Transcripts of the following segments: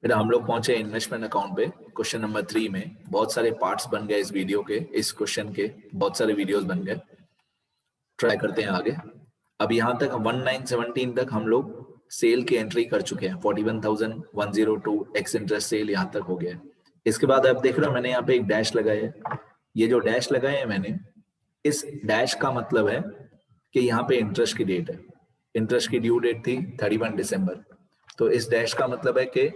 बेटा हम लोग पहुंचे इन्वेस्टमेंट अकाउंट पे क्वेश्चन नंबर 3 में। बहुत सारे पार्ट्स बन गए इस वीडियो के, इस क्वेश्चन के बहुत सारे वीडियोस बन गए। ट्राई करते हैं आगे। अब यहाँ तक 1917 तक हम लोग सेल की एंट्री कर चुके हैं। 41,102 एक्स इंटरेस्ट सेल यहाँ तक हो गया है। इसके बाद आप देख रहे हो मैंने यहाँ पे एक डैश लगाया है। ये जो डैश लगाए हैं मैंने, इस डैश का मतलब है कि यहाँ पे इंटरेस्ट की डेट है। इंटरेस्ट की ड्यू डेट थी 31 दिसंबर, तो इस डैश का मतलब है कि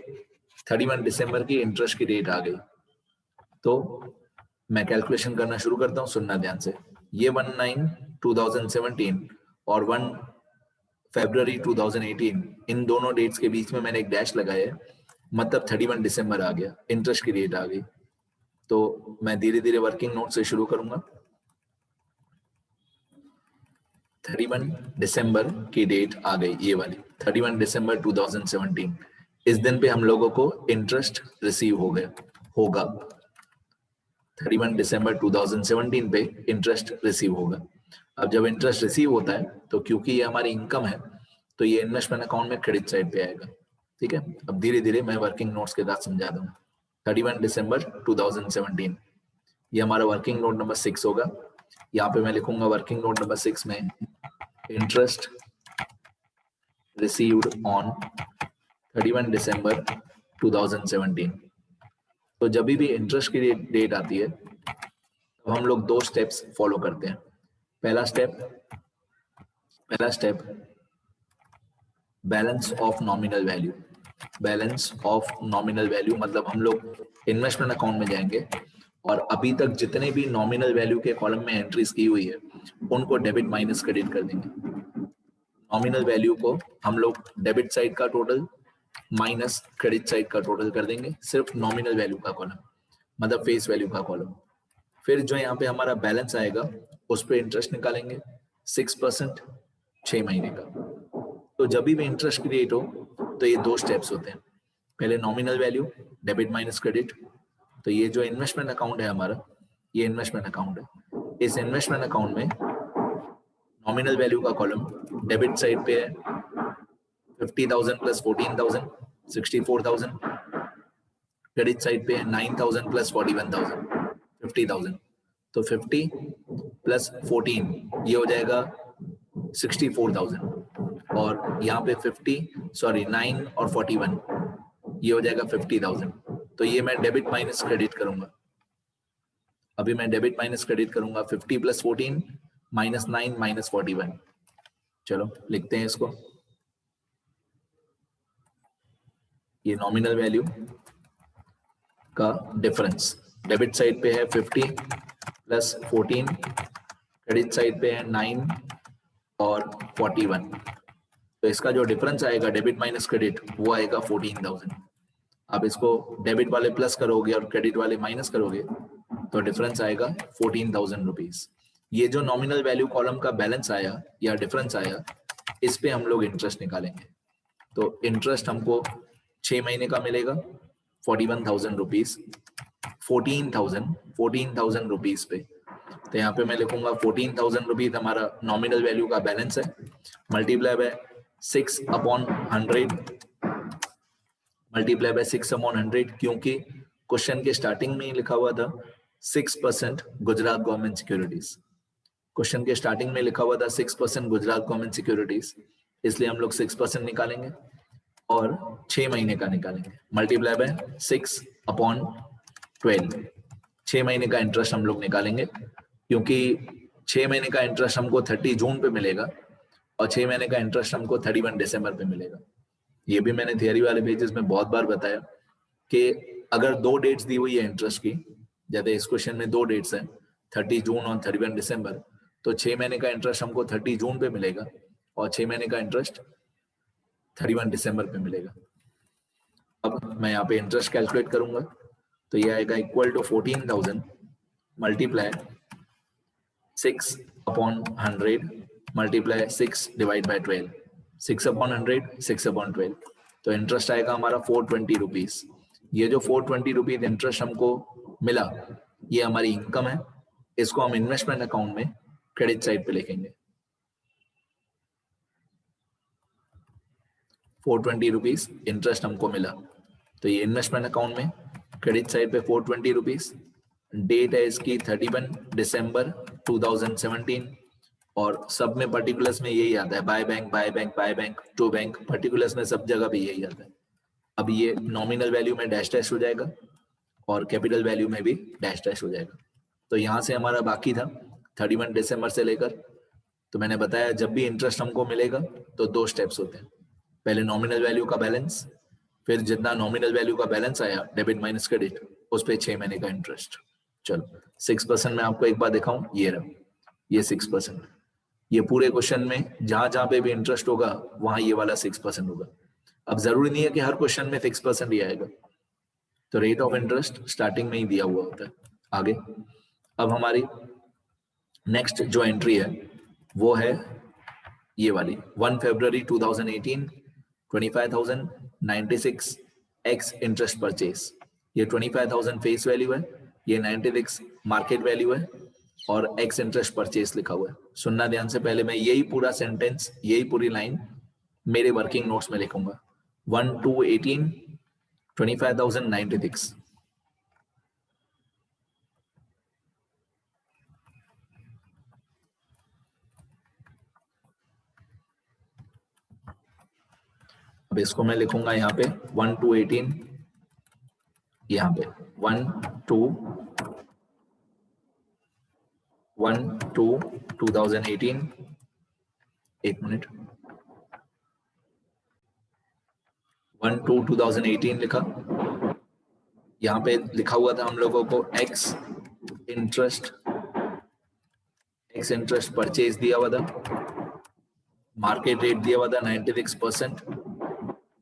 31 दिसंबर की इंटरेस्ट की डेट आ गई। तो मैं कैलकुलेशन करना शुरू करता हूँ, सुनना ध्यान से। ये 19/2017 और 1 फरवरी 2018, इन दोनों डेट्स के बीच में मैंने एक डैश लगाया है, मतलब 31 दिसंबर आ गया, इंटरेस्ट की डेट आ गई। तो मैं धीरे धीरे वर्किंग नोट से शुरू करूंगा। 31 दिसंबर की डेट आ गई, ये वाली 31 दिसंबर 2017। इस दिन पे हम लोगों को इंटरेस्ट रिसीव हो गया होगा। 31 दिसंबर 2017 पे इंटरेस्ट रिसीव होगा। अब जब इंटरेस्ट रिसीव होता है तो क्योंकि ये हमारी इनकम है तो ये इन्वेस्टमेंट अकाउंट में क्रेडिट साइड पे आएगा। ठीक है, अब धीरे धीरे मैं वर्किंग नोट्स के साथ समझा दूंगा। 31 दिसंबर 2017 ये हमारा वर्किंग नोट नंबर 6 होगा। यहाँ पे मैं लिखूंगा वर्किंग नोट नंबर 6 में इंटरेस्ट रिसीव्ड ऑन 31 दिसंबर 2017। तो जब भी इंटरेस्ट की डेट आती है तो हम लोग दो स्टेप्स फॉलो करते हैं। पहला step balance of nominal value. Balance of nominal value मतलब हम लोग इन्वेस्टमेंट अकाउंट में जाएंगे और अभी तक जितने भी नॉमिनल वैल्यू के कॉलम में एंट्रीज की हुई है उनको डेबिट माइनस क्रेडिट कर देंगे। नॉमिनल वैल्यू को हम लोग डेबिट साइड का टोटल माइनस क्रेडिट साइड का टोटल कर देंगे, सिर्फ नॉमिनल वैल्यू का कॉलम, मतलब फेस वैल्यू का कॉलम। फिर जो यहाँ पे हमारा बैलेंस आएगा उस पर इंटरेस्ट निकालेंगे 6% 6 महीने का। तो जब भी इंटरेस्ट की रेट हो तो ये दो स्टेप्स होते हैं। पहले nominal value debit minus credit. तो ये जो इन्वेस्टमेंट अकाउंट है हमारा, ये इन्वेस्टमेंट अकाउंट है। इस इन्वेस्टमेंट अकाउंट में नॉमिनल वैल्यू का कॉलम डेबिट साइड पे है 50,000 प्लस 14,000 64,000। क्रेडिट साइड पे है 9,000 प्लस 41,000 50,000। तो 50 प्लस 14 ये हो जाएगा 64,000 और यहाँ पे 9 और 41 ये हो जाएगा 50,000। तो ये मैं डेबिट माइनस क्रेडिट करूंगा। अभी मैं डेबिट माइनस क्रेडिट करूंगा 50 प्लस 14 माइनस 9 माइनस 41। चलो लिखते हैं इसको। ये नॉमिनल वैल्यू का डिफरेंस डेबिट साइड पे है 50 प्लस 14, क्रेडिट साइड पे है 9 और 41। तो इसका जो डिफरेंस आएगा डेबिट माइनस क्रेडिट वो आएगा 14,000। आप इसको डेबिट वाले प्लस करोगे और क्रेडिट वाले माइनस करोगे तो डिफरेंस आएगा 14,000 रुपीज। ये जो नॉमिनल वैल्यू कॉलम का बैलेंस आया या डिफरेंस आया, इस पे हम लोग इंटरेस्ट निकालेंगे। तो इंटरेस्ट हमको 6 महीने का मिलेगा 41,000 रुपीज, 14,000 रुपीज पे। तो यहाँ पे मैं लिखूंगा 14,000 रुपीज हमारा नॉमिनल वैल्यू का बैलेंस है, मल्टीप्लाई बाय 6/100, मल्टीप्लाई बाय 6/100, क्योंकि क्वेश्चन के स्टार्टिंग में ही लिखा हुआ था 6% गुजरात गवर्नमेंट सिक्योरिटीज। क्वेश्चन के स्टार्टिंग में लिखा हुआ था 6% गुजरात गवर्नमेंट सिक्योरिटीज, इसलिए हम लोग 6% निकालेंगे और 6 महीने का निकालेंगे। मल्टीप्लाई बाय 6/12, 6 महीने का इंटरेस्ट हम लोग निकालेंगे, क्योंकि 6 महीने का इंटरेस्ट हमको 30 जून पे मिलेगा और 6 महीने का इंटरेस्ट हमको 31 दिसंबर पे मिलेगा। ये भी मैंने थियरी वाले पेजेस में बहुत बार बताया कि अगर दो डेट्स दी हुई है इंटरेस्ट की, जैसे इस क्वेश्चन में दो डेट्स हैं 30 जून और 31 दिसंबर, तो 6 महीने का इंटरेस्ट हमको 30 जून पे मिलेगा और 6 महीने का इंटरेस्ट 31 दिसंबर पे मिलेगा। अब मैं यहाँ पे इंटरेस्ट कैलकुलेट करूंगा तो ये आएगा equal to 14,000 multiply 6/100 multiply 6 divide by 12, 6/100 6/12। तो इंटरेस्ट आएगा हमारा 420 रुपीज। ये जो 420 रुपीज इंटरेस्ट हमको मिला ये हमारी इनकम है, इसको हम इन्वेस्टमेंट अकाउंट में क्रेडिट साइड पे लिखेंगे। 420 रुपीज इंटरेस्ट हमको मिला, तो तो ये इन्वेस्टमेंट अकाउंट में क्रेडिट साइड पे 420 रुपीज, डेट है इसकी 31 दिसंबर 2017, और सब में पर्टिकुलर्स में यही आता है, by bank by bank by bank to bank, particulars में सब जगह भी यही आता है। अब ये नॉमिनल वैल्यू में डैश डैश हो जाएगा और कैपिटल वैल्यू में भी डैश डैश हो जाएगा। तो यहाँ से हमारा बाकी था 31 दिसंबर से लेकर, तो मैंने बताया जब भी इंटरेस्ट हमको मिलेगा तो 2 स्टेप्स होते हैं, पहले नॉमिनल वैल्यू का बैलेंस, फिर जितना नॉमिनल वैल्यू का बैलेंस आया डेबिट माइनस क्रेडिट, उस पे 6 महीने का इंटरेस्ट। चलो 6% में आपको एक बार दिखाऊं, ये रहा, ये 6%। ये पूरे क्वेश्चन में जहां जहां पे भी इंटरेस्ट होगा वहां ये वाला 6% होगा। अब जरूरी नहीं है कि हर क्वेश्चन में 6% ही आएगा, तो रेट ऑफ इंटरेस्ट स्टार्टिंग में ही दिया हुआ होता है। आगे अब हमारी नेक्स्ट जो एंट्री है वो है ये वाली 1 फरवरी 2018, 25,096 एक्स इंटरेस्ट परचेज। ये 25,000 फेस वैल्यू है, ये 96 मार्केट वैल्यू है और एक्स इंटरेस्ट परचेज लिखा हुआ है। सुनना ध्यान से, पहले मैं यही पूरा सेंटेंस, यही पूरी लाइन मेरे वर्किंग नोट्स में लिखूंगा। 1/2/18, 25,096। अब इसको मैं लिखूंगा यहाँ पे 1/2/18, यहाँ पे 1/2/2018, एक मिनट, 1/2/2018 लिखा। यहाँ पे लिखा हुआ था हम लोगों को एक्स इंटरेस्ट परचेज दिया हुआ था, मार्केट रेट दिया हुआ था 96%,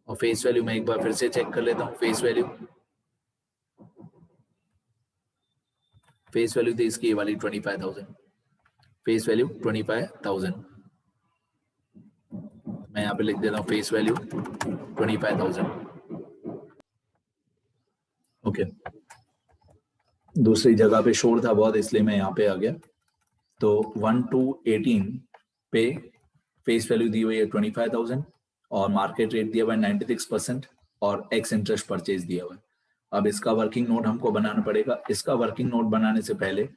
और फेस वैल्यू मैं एक बार फिर से चेक कर लेता हूँ। फेस वैल्यू थी इसकी वाली 25,000, फेस वैल्यू 25,000। मैं यहाँ पे लिख देता हूँ फेस वैल्यू 25,000। ओके, दूसरी जगह पे शोर था बहुत, इसलिए मैं यहाँ पे आ गया। तो 1/2/18 पे फेस वैल्यू दी हुई है 25,000 और मार्केट रेट दिया हुआ है 96% और एक्स इंटरेस्ट परचेज दिया हुआ है। अब इसका वर्किंग नोट हमको बनाना पड़ेगा। इसका वर्किंग नोट बनाने से पहले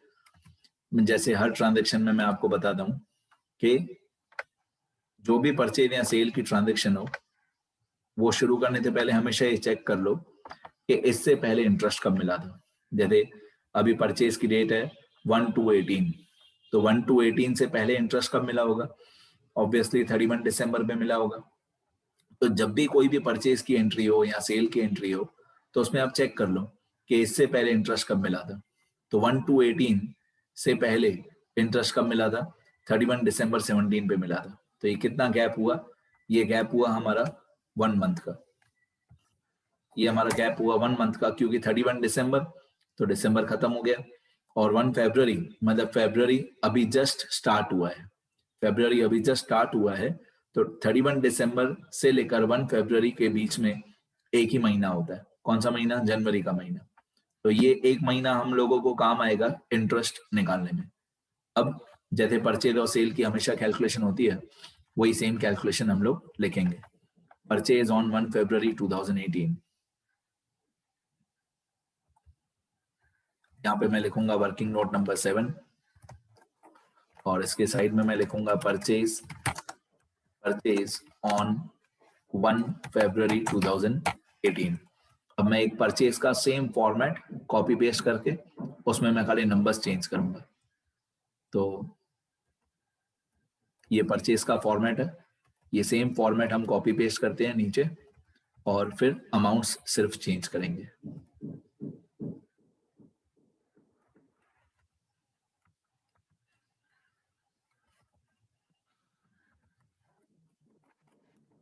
जैसे हर ट्रांजैक्शन में मैं आपको बताता हूँ कि जो भी परचेज या सेल की ट्रांजैक्शन हो, वो शुरू करने से पहले हमेशा ये चेक कर लो कि इससे पहले इंटरेस्ट कब मिला था। जैसे अभी परचेज की डेट है 1/2/18, तो 1/2/18 से पहले इंटरेस्ट कब मिला होगा? ऑब्वियसली 31 दिसंबर पे मिला होगा। तो जब भी कोई भी परचेज की एंट्री हो या सेल की एंट्री हो, तो उसमें आप चेक कर लो कि इससे पहले इंटरेस्ट कब मिला था। तो 1/2/18 से पहले इंटरेस्ट कब मिला था? 31 दिसंबर 17 पे मिला था। तो ये कितना गैप हुआ? ये गैप हुआ हमारा 1 मंथ का। ये हमारा गैप हुआ 1 मंथ का, क्योंकि 31 दिसंबर तो दिसंबर खत्म हो गया, और 1 फरवरी मतलब फरवरी अभी जस्ट स्टार्ट हुआ है। फरवरी अभी जस्ट स्टार्ट हुआ है, तो 31 दिसंबर से लेकर 1 फरवरी के बीच में एक ही महीना होता है। कौन सा महीना? जनवरी का महीना। तो ये एक महीना हम लोगों को काम आएगा इंटरेस्ट निकालने में। अब जैसे परचेज और सेल की हमेशा कैलकुलेशन होती है, वही सेम कैलकुलेशन हम लोग लिखेंगे। परचेज ऑन 1 फरवरी 2018, यहाँ पे मैं लिखूंगा वर्किंग नोट नंबर 7, और इसके साइड में मैं लिखूंगा परचेज ऑन 1 फरवरी 2018। अब मैं एक परचेज का सेम फॉर्मेट कॉपी पेस्ट करके उसमें मैं खाली नंबर्स चेंज करूंगा। तो ये परचेज का फॉर्मेट है, ये सेम फॉर्मेट हम कॉपी पेस्ट करते हैं नीचे, और फिर अमाउंट्स सिर्फ चेंज करेंगे।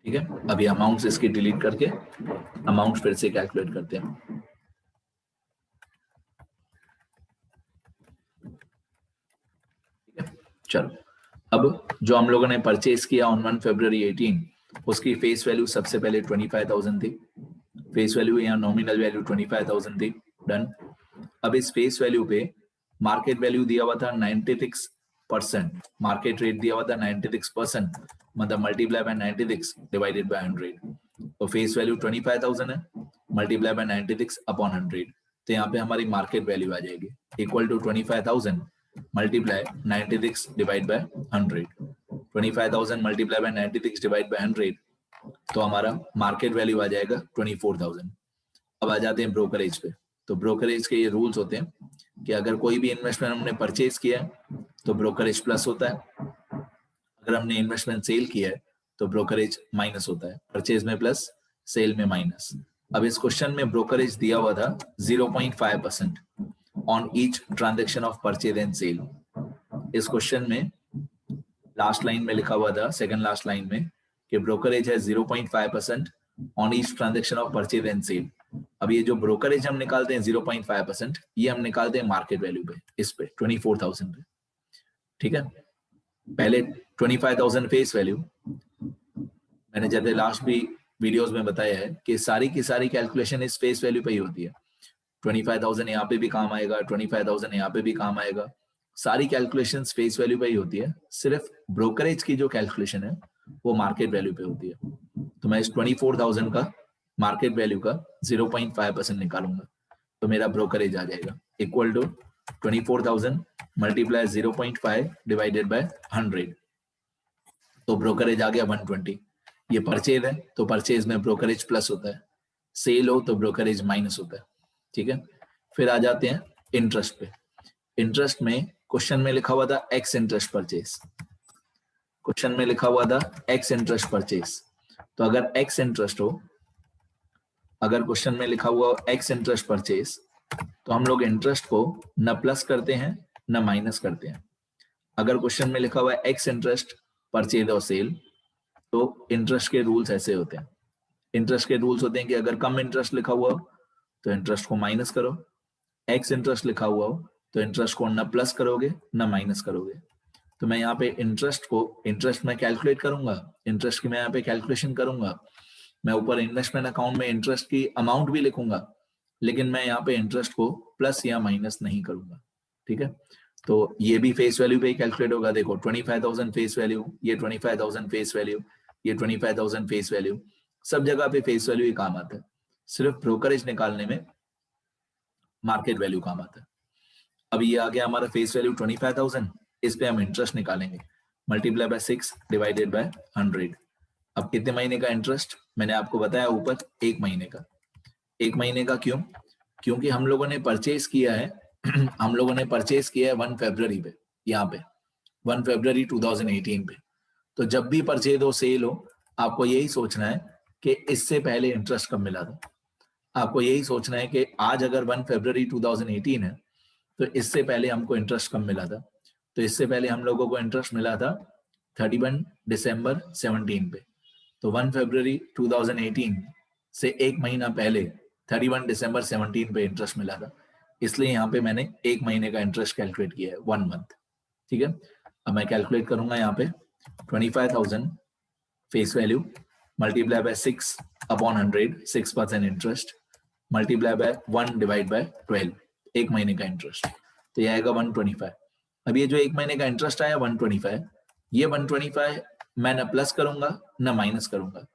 ठीक है, अभी अमाउंट्स इसकी डिलीट करके अमाउंट फिर से कैलकुलेट करते हैं। ठीक है, चलो, अब जो हम लोगों ने परचेज किया ऑन 1 फरवरी 18, उसकी फेस वैल्यू सबसे पहले 25,000 थी। फेस वैल्यू या नॉमिनल वैल्यू 25,000 थी। डन। अब इस फेस वैल्यू पे मार्केट वैल्यू दिया हुआ था 96%, मार्केट रेट दिया हुआ था 96%, मतलब मल्टीप्लाई बाय 96 डिवाइडेड बाय 100। तो फेस वैल्यू 25,000 है, मल्टीप्लाई बाय 96 अपॉन 100, तो यहाँ पे हमारी मार्केट वैल्यू आ जाएगी equal to 25,000 multiply 96 divide by 100। 25,000 multiply by 96 divide by 100, तो हमारा मार्केट वैल्यू आ जाएगा 24,000। अब आ जाते हैं ब्रोकरेज पे। तो ब्रोकरेज के ये रूल्स होते हैं कि अगर कोई भी इन्वेस्टमेंट हमने परचेज किया है तो ब्रोकरेज प्लस होता है, अगर हमने इन्वेस्टमेंट सेल किया है तो ब्रोकरेज माइनस होता है, परचेज में प्लस सेल में माइनस। अब इस क्वेश्चन में ब्रोकरेज दिया हुआ था 0.5% on each transaction of purchase and sale. इस क्वेश्चन में लास्ट लाइन में लिखा हुआ था, सेकंड लास्ट लाइन में, कि ब्रोकरेज है 0.5% on each transaction of purchase and sale. अब ये जो ब्रोकरेज हम निकालते हैं 0.5%, ये हम निकालते हैं मार्केट वैल्यू पे, इस पे 24,000 पे, ठीक है। पहले 25,000 फेस वैल्यू, मैंने जैसे लास्ट भी वीडियोस में बताया है कि सारी की सारी कैलकुलेशन इस फेस वैल्यू पे ही होती है। 25,000 यहाँ पे भी काम आएगा, 25,000 यहाँ पे भी काम आएगा, सारी कैलकुलेशन फेस वैल्यू पे ही होती है। सिर्फ ब्रोकरेज की जो कैलकुलेशन है वो मार्केट वैल्यू पे होती है। तो मैं इस 24,000 का मार्केट वैल्यू का 0.5% निकालूंगा, तो मेरा ब्रोकरेज आ जाएगा equal to 24,000 multiply 0.5 divided by 100, तो ब्रोकरेज आ गया 120। ये परचेज है तो परचेज में ब्रोकरेज प्लस होता है, सेल हो तो ब्रोकरेज माइनस होता है, ठीक है। फिर आ जाते हैं इंटरेस्ट पे। इंटरेस्ट में क्वेश्चन में लिखा हुआ था एक्स इंटरेस्ट परचेज, क्वेश्चन में लिखा हुआ था एक्स इंटरेस्ट परचेज। तो अगर एक्स इंटरेस्ट हो, अगर क्वेश्चन में लिखा हुआ एक्स इंटरेस्ट परचेज, तो हम लोग इंटरेस्ट को न प्लस करते हैं न माइनस करते हैं। अगर क्वेश्चन में लिखा हुआ है एक्स इंटरेस्ट परचेज और सेल, तो इंटरेस्ट के रूल्स ऐसे होते हैं। इंटरेस्ट के रूल्स होते हैं कि अगर कम इंटरेस्ट लिखा हुआ हो तो इंटरेस्ट को माइनस करो, एक्स इंटरेस्ट लिखा हुआ हो तो इंटरेस्ट को न प्लस करोगे न माइनस करोगे। तो मैं यहाँ पे इंटरेस्ट को, इंटरेस्ट में कैलकुलेट करूंगा, इंटरेस्ट की मैं यहाँ पे कैलकुलेशन करूंगा, मैं ऊपर इन्वेस्टमेंट अकाउंट में इंटरेस्ट की अमाउंट भी लिखूंगा, लेकिन मैं यहाँ पे इंटरेस्ट को प्लस या माइनस नहीं करूंगा, ठीक है। तो ये भी फेस वैल्यू पे ही कैलकुलेट होगा। देखो 25,000 फेस वैल्यू, ये 25,000 फेस वैल्यू, ये 25,000 फेस वैल्यू, सब जगह पे फेस वैल्यू ही काम आता है, सिर्फ ब्रोकरेज निकालने में मार्केट वैल्यू काम आता है। अब ये आ गया हमारा फेस वैल्यू 25,000, इस पे हम इंटरेस्ट निकालेंगे, मल्टीप्लाई बाय 6 डिवाइडेड बाय 100। अब कितने महीने का इंटरेस्ट, मैंने आपको बताया ऊपर, 1 महीने का। 1 महीने का क्यों? क्योंकि हम लोगों ने परचेज किया है हम लोगों ने परचेज किया है 1 फरवरी पे, यहाँ पे 1 फरवरी 2018 पे। तो जब भी परचेज हो, सेल हो, आपको यही सोचना है कि इससे पहले इंटरेस्ट कब मिला था। आपको यही सोचना है कि आज अगर 1 फरवरी 2018 है तो इससे पहले हमको इंटरेस्ट कब मिला था। तो इससे पहले हम लोगों को इंटरेस्ट मिला था 31 दिसंबर 17 पे। तो 1 फरवरी 2018 से 1 महीना पहले 31 दिसंबर 17 पे इंटरेस्ट मिला था, इसलिए यहाँ पे मैंने 1 महीने का इंटरेस्ट कैलकुलेट किया है, 1 मंथ, ठीक है। अब मैं कैलकुलेट करूंगा यहाँ पे 25,000 face value multiply by 6 upon 100, 6% interest, multiply by 1 divide by 12, 1 महीने का इंटरेस्ट, तो ये आएगा 125। अब ये जो 1 महीने का इंटरेस्ट आया 125, ये 125 मैं न प्लस करूंगा न माइनस करूंगा।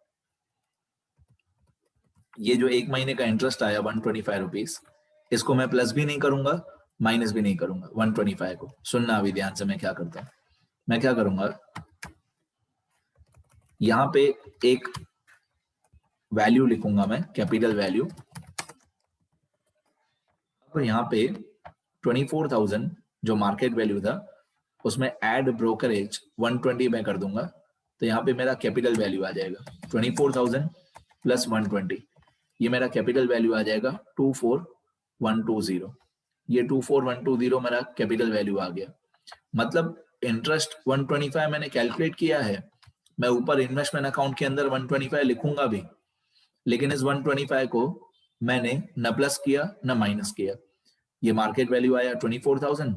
ये जो 1 महीने का इंटरेस्ट आया 125 रुपीज, इसको मैं प्लस भी नहीं करूंगा माइनस भी नहीं करूंगा। 125 को सुनना अभी ध्यान से, मैं क्या करता हूं, मैं क्या करूंगा, यहां पे एक वैल्यू लिखूंगा मैं, कैपिटल वैल्यू। तो यहाँ पे 24,000 जो मार्केट वैल्यू था, उसमें ऐड ब्रोकरेज 120 में कर दूंगा, तो यहाँ पे मेरा कैपिटल वैल्यू आ जाएगा 24,000 प्लस 120, ये मेरा कैपिटल वैल्यू आ जाएगा 24,120। ये 24,120 मेरा कैपिटल वैल्यू आ गया। मतलब इंटरेस्ट 125 मैंने कैलकुलेट किया है, मैं ऊपर इन्वेस्टमेंट अकाउंट के अंदर 125 लिखूंगा भी, लेकिन इस 125 को मैंने न प्लस किया न माइनस किया। ये मार्केट वैल्यू आया 24,000,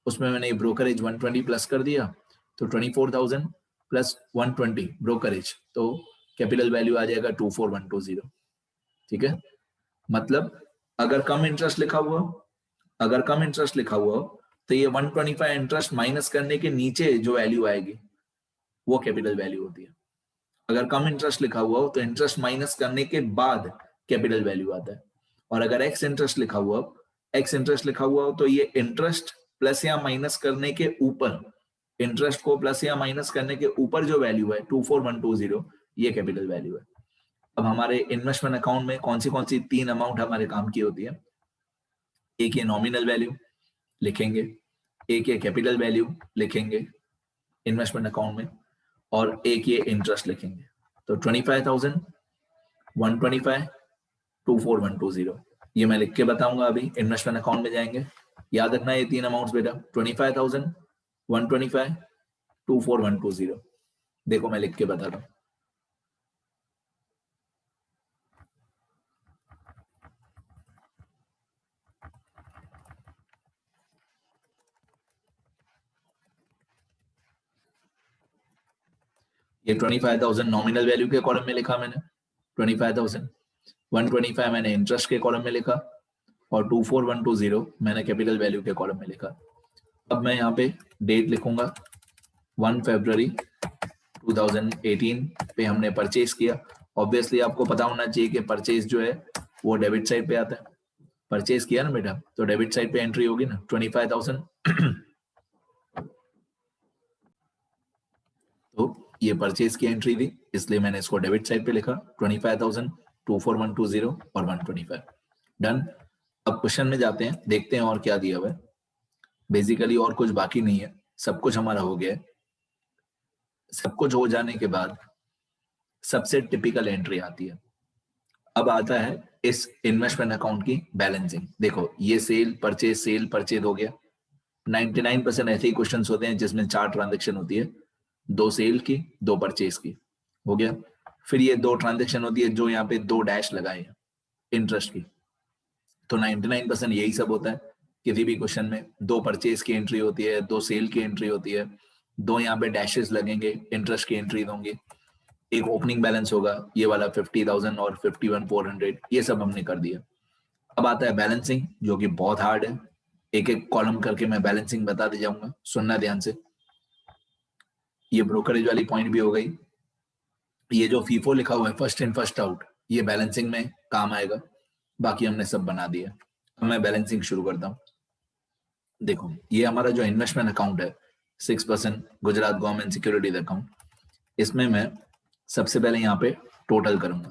उसमें मैंने ब्रोकरेज 120 प्लस कर दिया, तो 24,000 प्लस 120 ब्रोकरेज, तो कैपिटल वैल्यू आ जाएगा 24,120, ठीक है। मतलब अगर कम इंटरेस्ट लिखा हुआ, अगर कम इंटरेस्ट लिखा हुआ तो ये 125 इंटरेस्ट माइनस करने के नीचे जो वैल्यू आएगी वो कैपिटल वैल्यू होती है। अगर कम इंटरेस्ट लिखा हुआ हो तो इंटरेस्ट माइनस करने के बाद कैपिटल वैल्यू आता है। और अगर एक्स इंटरेस्ट लिखा हुआ हो तो ये इंटरेस्ट प्लस या माइनस करने के ऊपर, इंटरेस्ट को प्लस या माइनस करने के ऊपर जो वैल्यू है 24120, ये कैपिटल वैल्यू है। अब हमारे इन्वेस्टमेंट अकाउंट में कौन सी तीन अमाउंट हमारे काम की होती है? एक ये नॉमिनल वैल्यू लिखेंगे, एक ये कैपिटल वैल्यू लिखेंगे इन्वेस्टमेंट अकाउंट में, और एक ये इंटरेस्ट लिखेंगे। तो 25,000, 125, 24120, ये मैं लिख के बताऊंगा अभी। इन्वेस्टमेंट अकाउंट में जाएंगे, याद रखना ये तीन अमाउंट्स बेटा, 25,000, 125, 24120। देखो मैं लिख के बता रहा हूं। ये 25,000 नॉमिनल वैल्यू के कॉलम में लिखा मैंने, 25,000, 125 मैंने इंटरेस्ट के कॉलम में लिखा, और 24120 मैंने कैपिटल वैल्यू के कॉलम में लिखा। अब मैं यहाँ पे डेट लिखूंगा 1 फरवरी 2018 पे हमने परचेज किया। ऑब्वियसली आपको पता होना चाहिए कि परचेज जो है वो डेबिट साइड पे आता है। परचेज किया ना बेटा, तो डेबिट साइड पे एंट्री होगी ना 25,000। तो ये परचेज की एंट्री थी, इसलिए मैंने इसको डेबिट साइड पे लिखा 25,000, 24120 और 125। डन। अब क्वेश्चन में जाते हैं, देखते हैं और क्या दिया हुआ है। बेसिकली और कुछ बाकी नहीं है, सब कुछ हमारा हो गया है। सब कुछ हो जाने के बाद सबसे टिपिकल एंट्री आती है। अब आता है इस इन्वेस्टमेंट अकाउंट की बैलेंसिंग। देखो ये सेल परचेज हो गया। 99% ऐसे ही क्वेश्चन होते हैं जिसमें 4 ट्रांजेक्शन होती है, 2 सेल की, 2 परचेज की, हो गया। फिर ये 2 ट्रांजेक्शन होती है जो यहाँ पे 2 डैश लगाए हैं इंटरेस्ट की। तो 99% यही सब होता है किसी भी क्वेश्चन में। 2 परचेज की एंट्री होती है, 2 सेल की एंट्री होती है, 2 यहाँ पे डैशेस लगेंगे, इंटरेस्ट की एंट्री होंगी, एक ओपनिंग बैलेंस होगा ये वाला 50,000 और 51,400, ये सब हमने कर दिया। अब आता है बैलेंसिंग, जो कि बहुत हार्ड है। एक एक कॉलम करके मैं बैलेंसिंग बताते जाऊंगा, सुनना ध्यान से। ये ब्रोकरेज वाली पॉइंट भी हो गई। ये जो फीफो लिखा हुआ है फर्स्ट इन फर्स्ट आउट, ये बैलेंसिंग में काम आएगा। बाकी हमने सब बना दिया। अब मैं बैलेंसिंग शुरू करता हूँ। देखो ये हमारा जो इन्वेस्टमेंट अकाउंट है 6% गुजरात गवर्नमेंट सिक्योरिटीज अकाउंट, इसमें मैं सबसे पहले यहाँ पे टोटल करूंगा।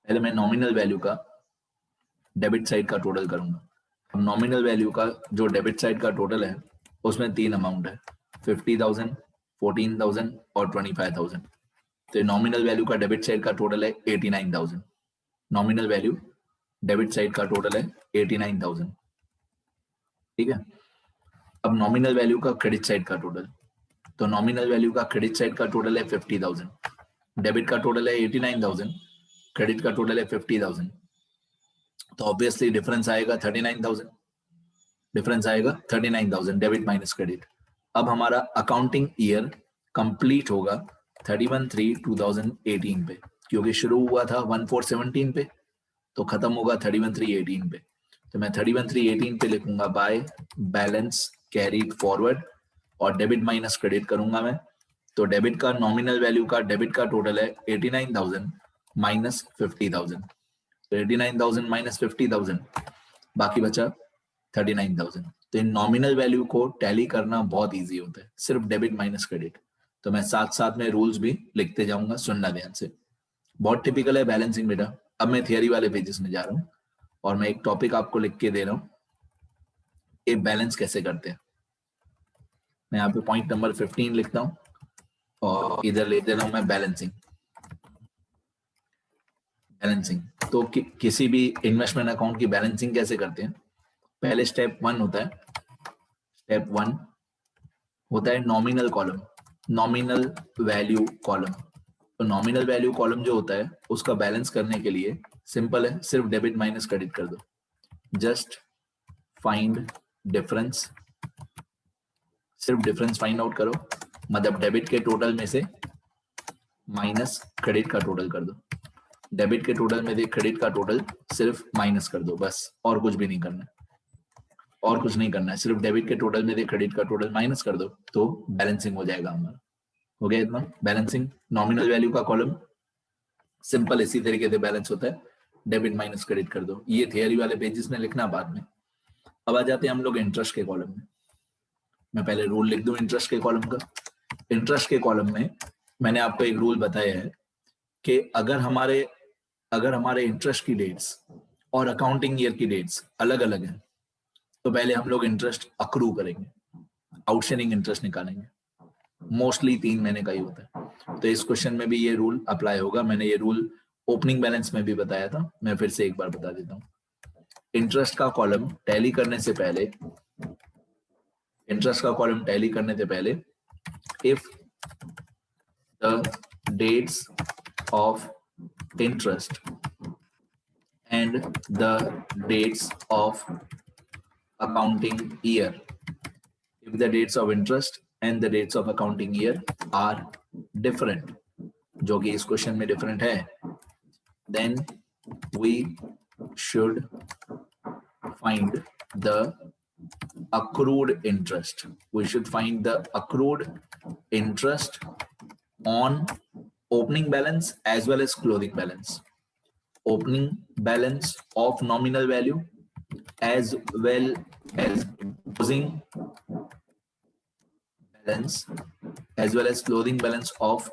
पहले मैं नॉमिनल वैल्यू का डेबिट साइड का टोटल करूंगा। अब नॉमिनल वैल्यू का जो डेबिट साइड का टोटल है उसमें 3 अमाउंट है, 50,000, 14,000 और 25,000। तो नॉमिनल वैल्यू का डेबिट साइड का टोटल है 89,000। नॉमिनल वैल्यू डेबिट साइड का टोटल है 89,000, ठीक है। अब नॉमिनल वैल्यू का क्रेडिट साइड का टोटल, तो नॉमिनल वैल्यू का क्रेडिट साइड का टोटल है 50,000, डेबिट का टोटल है 89,000, क्रेडिट का टोटल है 50,000। तो ऑब्वियसली डिफरेंस आएगा 39,000, डिफरेंस आएगा 39,000 डेबिट माइनस क्रेडिट। अब हमारा अकाउंटिंग ईयर कंप्लीट होगा 31/3/2018 पे, क्योंकि शुरू हुआ था 1/4/17 पे, तो खत्म होगा 31/3/18 पे। तो मैं 31/3/18 पे लिखूंगा बाय बैलेंस कैरीड फॉरवर्ड, और डेबिट माइनस क्रेडिट करूंगा मैं। तो डेबिट का नॉमिनल वैल्यू का डेबिट का टोटल है 89,000 माइनस 50,000। तो 89,000 माइनस 50,000, बाकी बचा 39,000। तो इन नॉमिनल वैल्यू को टैली करना बहुत इजी होता है, सिर्फ डेबिट माइनस क्रेडिट। तो मैं साथ साथ में रूल्स भी लिखते जाऊंगा, सुनना ध्यान से। बहुत टिपिकल है बैलेंसिंग बेटा। अब मैं थियरी वाले पेजेस में जा रहा हूँ और मैं एक टॉपिक आपको लिख के दे रहा हूँ, ये बैलेंस कैसे करते हैं। मैं यहाँ पे पॉइंट नंबर 15 लिखता हूँ और इधर ले दे रहा हूँ मैं बैलेंसिंग। तो किसी भी इन्वेस्टमेंट अकाउंट की बैलेंसिंग कैसे करते हैं? पहले स्टेप 1 होता है, स्टेप 1 होता है nominal column, nominal value column. तो नॉमिनल वैल्यू कॉलम जो होता है उसका बैलेंस करने के लिए सिंपल है, सिर्फ डेबिट माइनस क्रेडिट कर दो। जस्ट फाइंड डिफरेंस, सिर्फ डिफरेंस फाइंड आउट करो, मतलब डेबिट के टोटल में से माइनस क्रेडिट का टोटल कर दो। डेबिट के टोटल में से क्रेडिट का टोटल सिर्फ माइनस कर दो, बस, और कुछ भी नहीं करना, और कुछ नहीं करना है। सिर्फ डेबिट के टोटल में से क्रेडिट का टोटल माइनस कर दो तो बैलेंसिंग हो जाएगा हमारा। हो गया इतना बैलेंसिंग। नॉमिनल वैल्यू का कॉलम सिंपल इसी तरीके से बैलेंस होता है, डेबिट माइनस क्रेडिट कर दो। ये थियरी वाले पेजेस में लिखना बाद में। अब आ जाते हैं हम लोग इंटरेस्ट के कॉलम में। मैं पहले रूल लिख दूं इंटरेस्ट के कॉलम का। इंटरेस्ट के कॉलम में मैंने आपको एक रूल बताया है कि अगर हमारे इंटरेस्ट की डेट्स और अकाउंटिंग ईयर की डेट्स अलग अलग हैं तो पहले हम लोग इंटरेस्ट अक्रू करेंगे, आउटस्टैंडिंग इंटरेस्ट निकालेंगे। मोस्टली 3 महीने का ही होता है, तो इस क्वेश्चन में भी ये रूल अप्लाई होगा। मैंने ये रूल ओपनिंग बैलेंस में भी बताया था, मैं फिर से एक बार बता देता हूँ। इंटरेस्ट का कॉलम टैली करने से पहले if the dates of interest and the dates of accounting year, if the dates of interest and the dates of accounting year are different, जो कि इस क्वेश्चन में डिफरेंट है, then we should find the accrued interest. We should find the accrued interest on opening balance as well as closing balance. Opening balance of nominal value as well as closing balance as well as closing balance of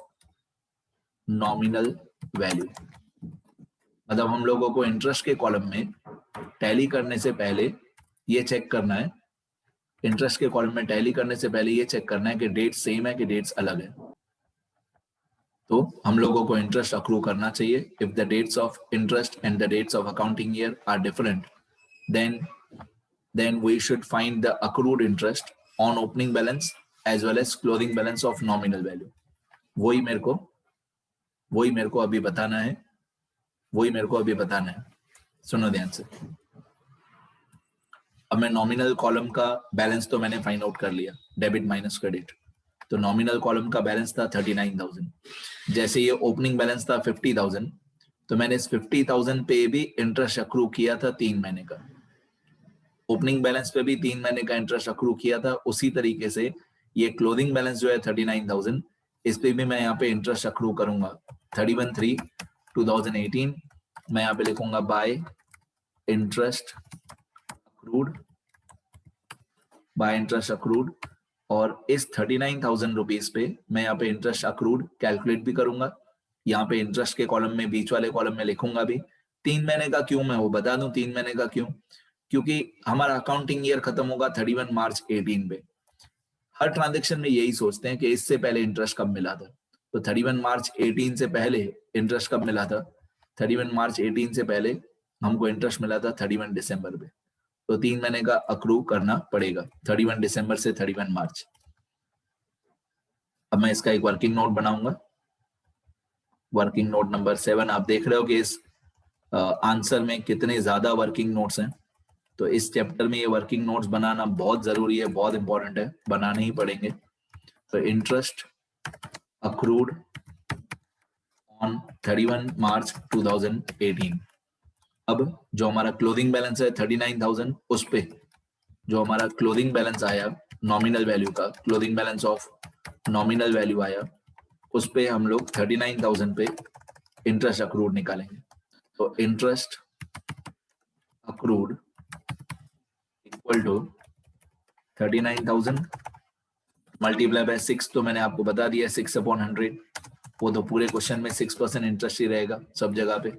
nominal value. मतलब हम लोगों को interest के column में tally करने से पहले ये चेक करना है, इंटरेस्ट के कॉलम में टैली करने से पहले ये चेक करना है कि डेट सेम है कि डेट्स अलग है। तो हम लोगों को इंटरेस्ट अक्रू करना चाहिए। If the dates of interest and the dates of accounting year are different, then we should find the accrued interest on opening balance as well as closing balance of nominal value. वही मेरे को अभी बताना है। सुनो ध्यान से। अब मैं नॉमिनल कॉलम का बैलेंस तो मैंने फाइंड आउट कर लिया, डेबिट माइनस क्रेडिट। तो नॉमिनल कॉलम का बैलेंस था 39,000। जैसे ये ओपनिंग बैलेंस था 50,000, तो मैंने इस 50,000 पे भी इंटरेस्ट अक्रू किया था 3 महीने का। ओपनिंग बैलेंस पे भी 3 महीने का इंटरेस्ट अक्रू किया था। उसी तरीके से ये क्लोजिंग बैलेंस जो है 39,000, इस पे भी मैं यहाँ पे इंटरेस्ट अक्रू करूंगा। 31/3/2018 मैं यहाँ पे लिखूंगा बाय इंटरेस्ट अक्रूड, और इस 39,000 रुपीज पे मैं यहाँ पे इंटरेस्ट अक्रूड कैलकुलेट भी करूंगा। यहाँ पे इंटरेस्ट के कॉलम में बीच वाले कॉलम में लिखूंगा भी। 3 महीने का क्यों, मैं वो बता दूं 3 महीने का क्यों, क्योंकि हमारा अकाउंटिंग ईयर खत्म होगा 31 मार्च 18 पे। हर ट्रांजेक्शन में यही सोचते हैं कि इससे पहले इंटरेस्ट कब मिला था, तो 31 मार्च 18 से पहले इंटरेस्ट कब मिला था, 31 मार्च 18 से पहले हमको इंटरेस्ट मिला था 31 दिसंबर पे। तो 3 महीने का अक्रू करना पड़ेगा 31 दिसंबर से 31 मार्च। अब मैं इसका एक वर्किंग नोट बनाऊंगा। Working note number 7। आप देख रहे हो कि इस आंसर में कितने ज्यादा वर्किंग नोट्स हैं। तो इस चैप्टर में ये वर्किंग नोट्स बनाना बहुत जरूरी है, बहुत इंपॉर्टेंट है, बनाने ही पड़ेंगे। तो इंटरेस्ट अक्रूड ऑन 31 मार्च 2018। अब जो हमारा क्लोजिंग बैलेंस है 39,000, उस पे जो हमारा क्लोजिंग बैलेंस आया नॉमिनल वैल्यू का, closing balance of nominal value आया, उस पे हम लोग 39,000 पे इंटरेस्ट अक्रूड निकालेंगे। तो interest accrued equal to 39,000 multiply by 6। तो मैंने आपको बता दिया 6/100, वो तो पूरे क्वेश्चन में 6% इंटरेस्ट ही रहेगा सब जगह पे।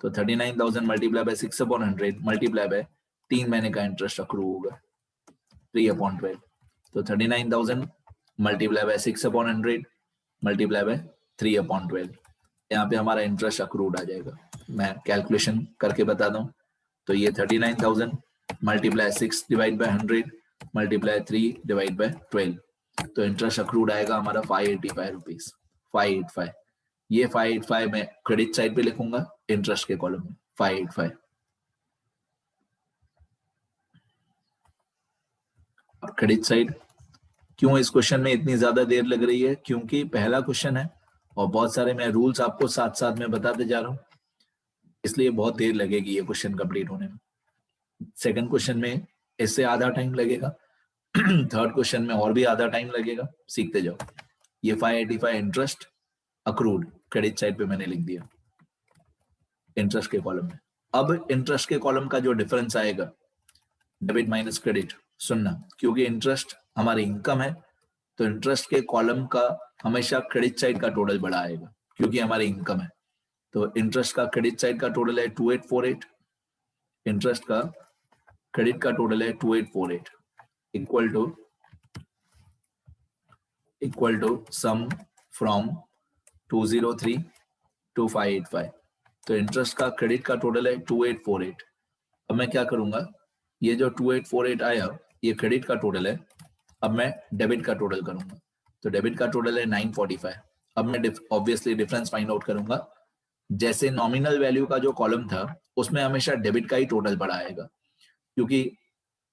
तो 39,000 मल्टीप्लाई बाय 6/100 मल्टीप्लाई बाय 3 महीने का इंटरेस्ट अक्रू होगा 3/12। तो 39,000 मल्टीप्लाई बाय 6/100 मल्टीप्लाई बाय 3/12, यहाँ पे हमारा इंटरेस्ट अक्रूड आ जाएगा। मैं कैलकुलेशन करके बता दूं, तो ये 39,000 multiply 6 divide by 100 multiply 3 divide by 12, तो इंटरेस्ट अक्रूड आएगा हमारा 585 रुपीज। 585, ये 585 मैं क्रेडिट साइड पे लिखूंगा इंटरेस्ट के कॉलम में 585। क्रेडिट साइड क्यों इस क्वेश्चन में इतनी ज्यादा देर लग रही है, क्योंकि पहला क्वेश्चन है और बहुत सारे मैं रूल्स आपको साथ साथ में बताते जा रहा हूं, इसलिए बहुत देर लगेगी ये क्वेश्चन कंप्लीट होने में। सेकंड क्वेश्चन में इससे आधा टाइम लगेगा, थर्ड क्वेश्चन में और भी आधा टाइम लगेगा, सीखते जाओ। ये 585 इंटरेस्ट अक्रूड क्रेडिट साइड पे मैंने लिख दिया। इंटरेस्ट के कॉलम में। अब इंटरेस्ट के कॉलम का जो डिफरेंस आएगा डेबिट माइनस क्रेडिट, सुनना, क्योंकि इंटरेस्ट हमारी इनकम है तो इंटरेस्ट के कॉलम का हमेशा क्रेडिट साइड का टोटल बड़ा आएगा क्योंकि हमारी इनकम है। तो इंटरेस्ट का क्रेडिट साइड का टोटल है 2848, इंटरेस्ट का क्रेडिट का टोटल है 2848 equal to sum from 203 to 585। तो इंटरेस्ट का क्रेडिट का टोटल है 2848। अब मैं क्या करूंगा, ये जो 2848 आया ये क्रेडिट का टोटल है, अब मैं डेबिट का टोटल करूंगा तो डेबिट का टोटल है 945। अब मैं ऑब्वियसली डिफरेंस फाइंड आउट करूंगा। जैसे नॉमिनल वैल्यू का जो कॉलम था उसमें हमेशा डेबिट का ही टोटल बड़ा आएगा क्योंकि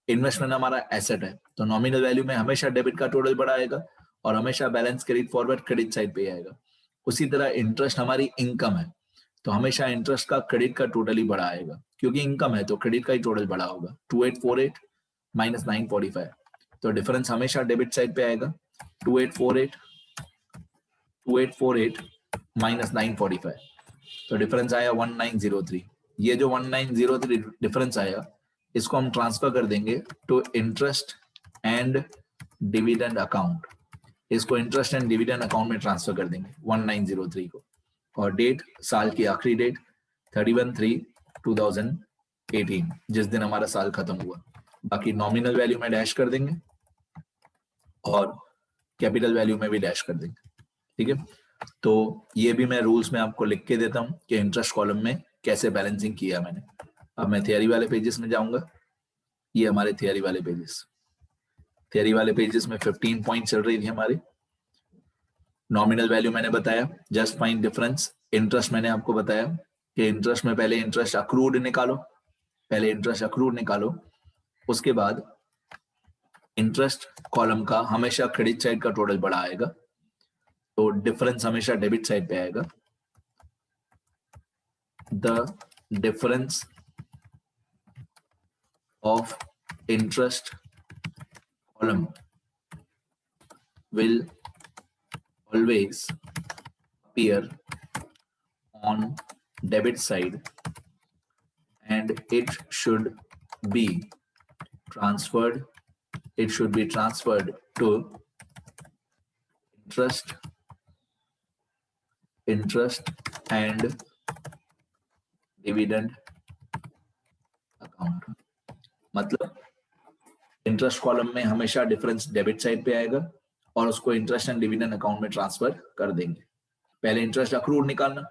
इन्वेस्टमेंट हमारा एसेट है, तो नॉमिनल वैल्यू में हमेशा डेबिट का टोटल बड़ा आएगा और हमेशा balance carry forward credit side पे आएगा। उसी तरह इंटरेस्ट हमारी इनकम है तो हमेशा इंटरेस्ट का क्रेडिट का टोटल ही बड़ा आएगा क्योंकि इनकम है तो क्रेडिट का ही टोटल बड़ा होगा। 2848 माइनस 945, तो डिफरेंस हमेशा डेबिट साइड पे आएगा। 2848 माइनस 945, तो डिफरेंस आया 1903। ये जो 1903 डिफरेंस आया इसको हम ट्रांसफर कर देंगे to interest and dividend account. इसको इंटरेस्ट एंड डिविडेंड अकाउंट में ट्रांसफर कर देंगे 1903 को, और डेट साल की आखिरी डेट 31/3/2018 जिस दिन हमारा साल खत्म हुआ। बाकी नॉमिनल वैल्यू में डैश कर देंगे और कैपिटल वैल्यू में भी डैश कर देंगे। ठीक है, तो ये भी मैं रूल्स में आपको लिख के देता हूं कि इंटरेस्ट कॉलम में कैसे बैलेंसिंग किया मैंने। अब मैं थियरी वाले पेजेस में जाऊंगा। ये हमारे थियरी वाले पेजेस में 15 पॉइंट चल रही थी हमारी। नॉमिनल वैल्यू मैंने बताया, जस्ट फाइंड डिफरेंस। इंटरेस्ट मैंने आपको बताया कि इंटरेस्ट में पहले इंटरेस्ट अक्रूड निकालो, उसके बाद इंटरेस्ट कॉलम का हमेशा क्रेडिट साइड का टोटल बड़ा आएगा तो डिफरेंस हमेशा डेबिट साइड पे आएगा। The difference of interest column will always appear on debit side and it should be transferred to interest and dividend account। मतलब इंटरेस्ट कॉलम में हमेशा डिफरेंस डेबिट साइड पे आएगा और उसको इंटरेस्ट एंड डिविडेंड अकाउंट में ट्रांसफर कर देंगे। पहले इंटरेस्ट अक्रूड निकालना,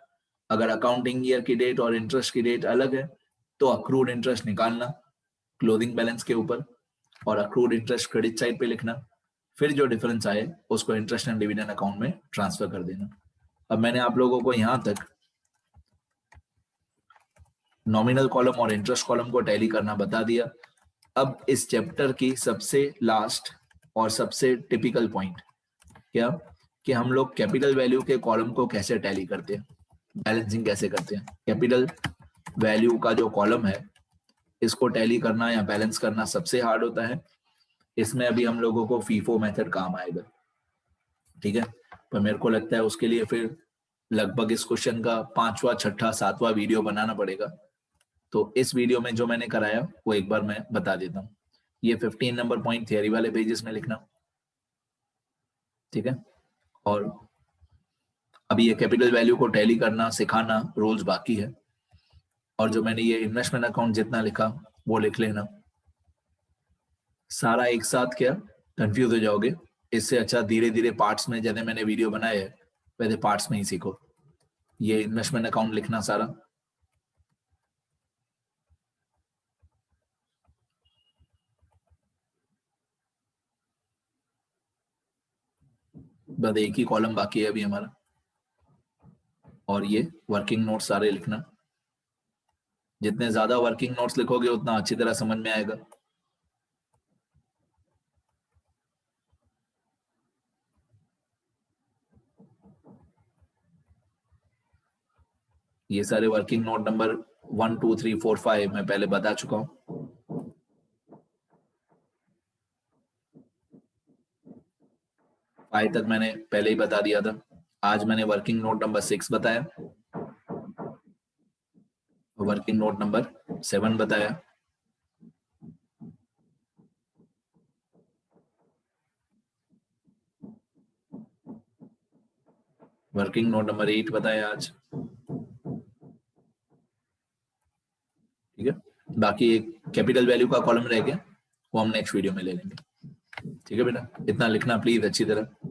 अगर अकाउंटिंग ईयर की डेट और इंटरेस्ट की डेट अलग है तो अक्रूड इंटरेस्ट निकालना क्लोजिंग बैलेंस के ऊपर और अक्रूड इंटरेस्ट क्रेडिट साइड पे लिखना, फिर जो डिफरेंस आए उसको इंटरेस्ट एंड डिविडेंड अकाउंट में ट्रांसफर कर देना। अब मैंने आप लोगों को यहां तक नॉमिनल कॉलम और इंटरेस्ट कॉलम को टैली करना बता दिया। अब इस चैप्टर की सबसे लास्ट और सबसे टिपिकल पॉइंट क्या, कि हम लोग कैपिटल वैल्यू के कॉलम को कैसे टैली करते हैं, बैलेंसिंग कैसे करते हैं। कैपिटल वैल्यू का जो कॉलम है इसको टैली करना या बैलेंस करना सबसे हार्ड होता है। इसमें अभी हम लोगों को फीफो मेथड काम आएगा, ठीक है, पर मेरे को लगता है उसके लिए फिर लगभग इस क्वेश्चन का 5वां 6ठा 7वां वीडियो बनाना पड़ेगा। तो इस वीडियो में जो मैंने कराया वो एक बार मैं बता देता हूँ। ये 15 नंबर पॉइंट थियरी वाले पेजेस में लिखना, ठीक है, और अभी ये कैपिटल वैल्यू को टैली करना सिखाना रूल्स बाकी है। और जो मैंने ये इन्वेस्टमेंट अकाउंट जितना लिखा वो लिख लेना। सारा एक साथ क्या कंफ्यूज हो जाओगे, इससे अच्छा धीरे धीरे पार्ट्स में, जैसे मैंने वीडियो बनाया है वैसे पार्ट्स में ही सीखो। ये इन्वेस्टमेंट अकाउंट लिखना सारा, बस एक ही कॉलम बाकी है अभी हमारा। और ये वर्किंग नोट्स सारे लिखना, जितने ज्यादा वर्किंग नोट्स लिखोगे उतना अच्छी तरह समझ में आएगा। ये सारे वर्किंग नोट नंबर 1 2 3 4 5 मैं पहले बता चुका हूं। 5 तक मैंने पहले ही बता दिया था। आज मैंने वर्किंग नोट नंबर 6 बताया। वर्किंग नोट नंबर 7 बताया, वर्किंग नोट नंबर 8 बताया आज। ठीक है, बाकी एक कैपिटल वैल्यू का कॉलम रह गया, वो हम नेक्स्ट वीडियो में ले लेंगे। ठीक है बेटा, इतना लिखना प्लीज अच्छी तरह।